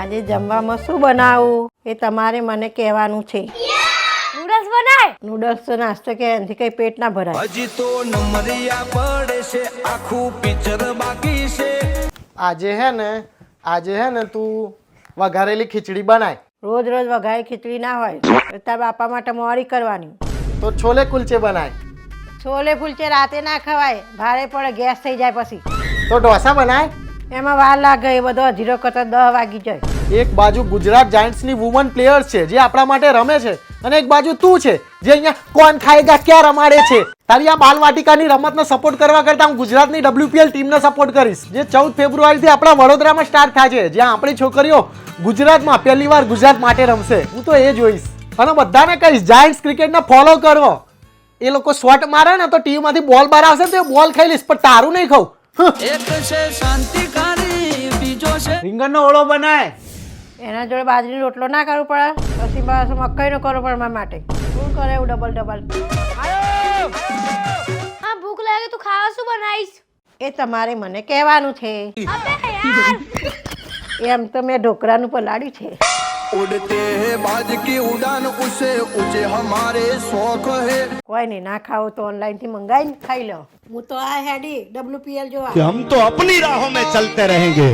આજે જમવામાં શું બનાવું એ તમારે મને કહેવાનું છે. નૂડલ્સ બનાય. નૂડલ્સ તો નાસ્તો કે એનાથી કઈ પેટ ના ભરાય. હજી તો નમરિયા પડે છે, આખું પિક્ચર બાકી છે. આજે હે ને તું વઘારેલી ખીચડી બનાય. રોજ રોજ વઘારી ખીચડી ના હોય તો તારા બાપા માટે મોડી કરવાની. તો છોલે કુલચે બનાય. છોલે ફૂલચે રાતે ના ખવાય, ભારે પડે, ગેસ થઈ જાય. પછી તો ઢોસા બનાય. એમાં વાર લાગે, એ બધો અધીરો કરતા 10 વાગી જાય. એક બાજુ ગુજરાત જાયન્ટ્સની વુમન પ્લેયર્સ છે જે આપણા માટે રમે છે, અને એક બાજુ તું છે જે અહીંયા કોણ ખાએગા ક્યાં રમાડે છે. તારી આ બાલવાટિકાની રમતનો સપોર્ટ કરવા કરતાં હું ગુજરાતની WPL ટીમને સપોર્ટ કરીશ, જે 14 ફેબ્રુઆરીથી આપણા વડોદરામાં સ્ટાર્ટ થાય છે, જ્યાં આપણી છોકરીઓ ગુજરાતમાં પહેલીવાર ગુજરાત માટે રમશે. હું તો એ જોઈશ અને બધાને કહીશ જાયન્ટ્સ ક્રિકેટને ફોલો કરો. એ લોકો શોટ મારે ને તો ટીમમાંથી બોલ બહાર આવશે તો એ બોલ ખાઈ લઈશ, પણ તારું નહીં ખાઉં. એક છે શાંતિકારી, બીજો છે રીંગણનો ઓળો બનાય. એના જોડે બાજરીનો રોટલો ના કરવો પડે, પછી બસ મકાઈનો કરવો પડે મારા માટે. શું કરે એવું ડબલ? હા ભૂખ લાગે તો ખાવા શું બનાવીશ? એ તમારે મને કહેવાનું છે. અબે યાર. એમ તો મેં ઢોકળાનું પલાળ્યું છે. उड़ते हैं बाज की उड़ान, उसे ऊंचे हमारे शौक है. કોઈ નહીં, ના ખાઓ તો ઓનલાઈન થી મંગાવીને ખાઈ લો. હું તો આ હેડી WPL જોવા. हम तो अपनी राहों में चलते रहेंगे.